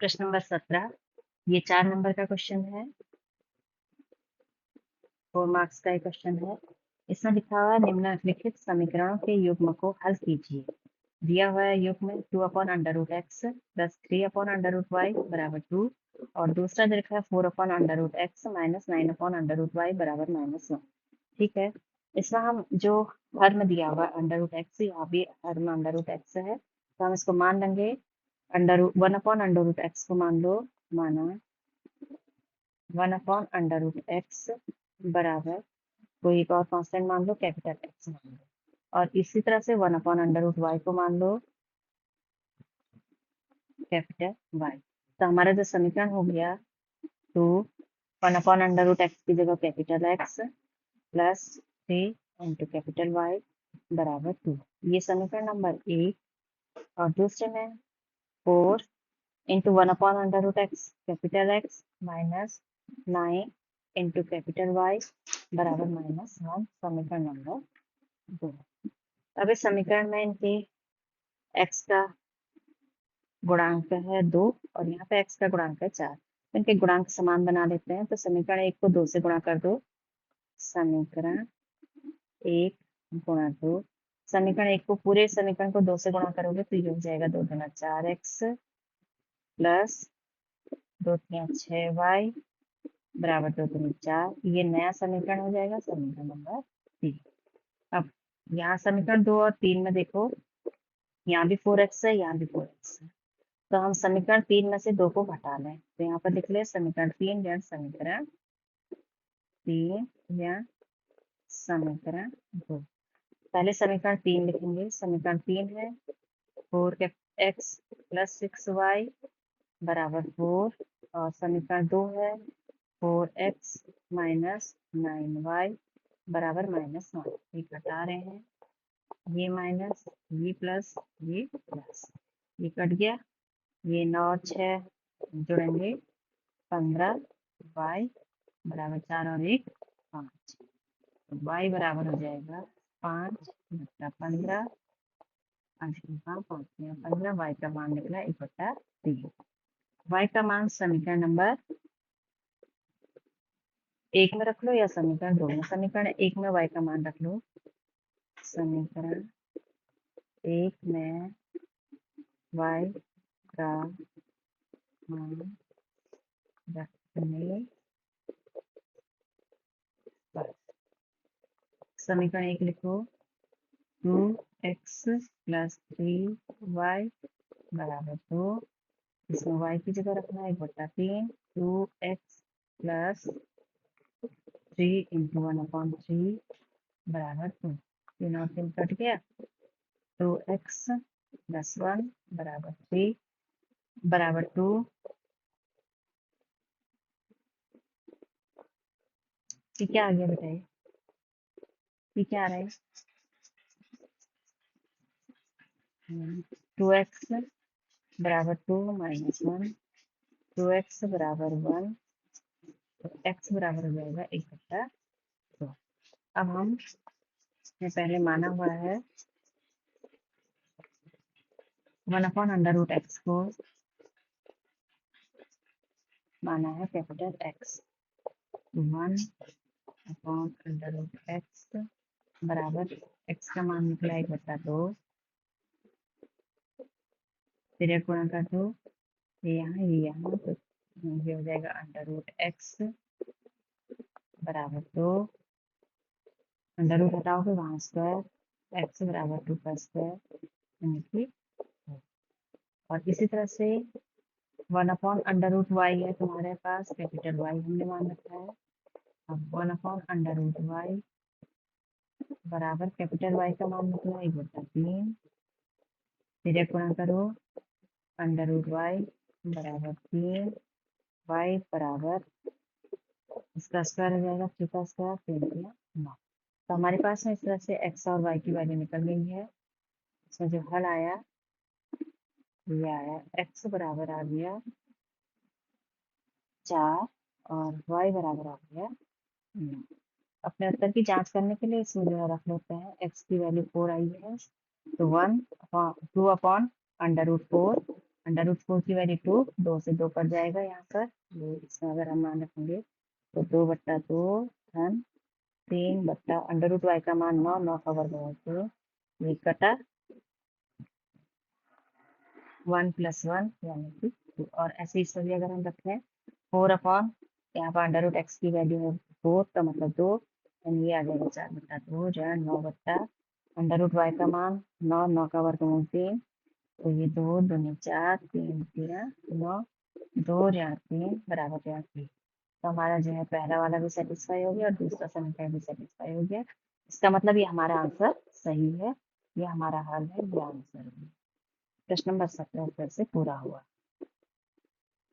प्रश्न नंबर 17, ये 4 नंबर का क्वेश्चन है, 4 मार्क्स का क्वेश्चन है। इसमें लिखा हुआ है निम्नलिखित समीकरणों के युग्म को हल कीजिए। दिया हुआ है युग्म 2 upon under root x plus 3 upon under root y बराबर 2 और दूसरा जो लिखा है 4 upon under root x minus 9 upon under root y बराबर -1। ठीक है, इसमें हम जो हर में दिया हुआ अंडर रूट एक्स, यहाँ भी हर में अंडर रूट एक्स है, तो हम इसको मान लेंगे under root 1 upon under root x को मान लो, माना 1 अपॉन अंडर रूट एक्स बराबर कोई एक और कांस्टेंट मान लो, कैपिटल एक्स मान लो, और इसी तरह से 1 अपॉन अंडर रूट वाई को मान लो कैपिटल वाई। तो हमारा जो समीकरण हो गया, तो 1 अपॉन अंडर रूट एक्स की जगह capital x plus 3 into capital y बराबर 2। ये समीकरण नंबर 1। और दूसरे में 4 into 1 upon under root x capital x minus 9 into capital y बराबर -1, समीकरण नंबर 2। अब इस समीकरण में इनके x का गुणांक है 2 और यहाँ पे x का गुणांक है 4। तो इनके गुणांक समान बना लेते हैं। तो समीकरण 1 को 2 से गुणा कर दो, समीकरण 1 गुणा 2। समीकरण 1 को पूरे समीकरण को 2 से गुणा करोगे तो ये हो जाएगा 2 दूना 4x प्लस 2 तिया 6y बराबर 2 दूनी 4। ये नया समीकरण हो जाएगा, समीकरण नंबर 3। अब यहाँ समीकरण 2 और 3 में देखो, यहाँ भी 4x है, यहाँ भी 4x है, तो हम समीकरण 3 में से 2 को घटा लें। तो यहाँ पर लिख ले समीकरण 3 या समीकरण 3 या समीकरण 2। पहले समीकरण 3 लिखेंगे। समीकरण 3 है 4x प्लस 6y बराबर 4 और समीकरण 2 है 4x माइनस 9y बराबर -1। ये घटा रहे हैं, ये माइनस, ये प्लस, ये प्लस, ये कट गया, ये 9 और 6 जुड़ेंगे 15 y बराबर 4 और 1 5। तो y बराबर हो जाएगा 5 बटा 15, 5 में 15, y का मान निकला 1/3। y का मान समीकरण नंबर 1 में रख लो या समीकरण 2 में। समीकरण 1 में y का मान रख लो, समीकरण 1 में y का मान रखने पर समीकरण 1 लिखो 2x प्लस 3y बराबर 2। इसमें y की जगह रखना है 1/3, 2x प्लस 3 इंटू 1/3 बराबर 2। 3 और 3 कट गया, 2x प्लस 1 बराबर 3 बराबर 2। ये क्या आ गया बेटा? ये क्या आ रहा है? 2x बराबर 2 माइनस 1, 2x बराबर 1, तो x बराबर हो जाएगा 1/2। अब हम ने पहले माना हुआ है 1 अपॉन अंडर रूट एक्स को माना है capital x, 1 upon under root x बराबर एक्स का मान निकला 1/2, फिर एक गुणा कर दो, ये यहाँ, तो ये हो जाएगा अंडर रूट एक्स बराबर 2, अंडर रूट हटाओगे वहाँ स्क्वायर, एक्स बराबर 2 का स्क्वायर यानी कि। और इसी तरह से 1 अपॉन अंडर रूट वाई है तुम्हारे पास, कैपिटल वाई हमने मान रखा है। अब 1 अपॉन अंडर रूट वाई बराबर कैपिटल वाई का मान निकला 1/3, फिर एक गुणा करो, अंडर रूट वाई बराबर 3, वाई बराबर इसका स्क्वायर हो जाएगा 3 का स्क्वायर, 3 9। तो हमारे पास में इस तरह से एक्स और वाई की वैल्यू निकल गई है। इसमें जो हल आया ये आया, एक्स बराबर आ गया 4 और वाई बराबर आ गया 9। अपने उत्तर की जांच करने के लिए इसमें जो है रख लेते हैं, एक्स की वैल्यू 4 आई है, तो 2 upon under root 4 under root 4 की वैल्यू 2, 2 से 2 कट जाएगा यहाँ पर, ये इसमें अगर हम मान रखेंगे तो 2/2 धन 3 अंडर रूट y का मान 9, 9 का वर्गमूल 3, ये कटा 1 + 1 यानी कि 2, और ऐसे इस पर भी अगर हम रखें 4 यहाँ पर अंडर रूट x की वैल्यू है 4 का मतलब 2, यानी ये आ जाएगा 4/2 जो है 9 अंडर रूट y का मान 9, 9 का वर्गमूल 3, तो ये 2 दूनी 4, 3 3 9, 2 ऋण 3 बराबर ऋण 3। तो हमारा जो है पहला वाला भी सेटिस्फाई हो गया और दूसरा समीकरण भी सेटिस्फाई हो गया। इसका मतलब ये हमारा आंसर सही है, ये हमारा हल है, ये आंसर है। प्रश्न नंबर 17 से पूरा हुआ।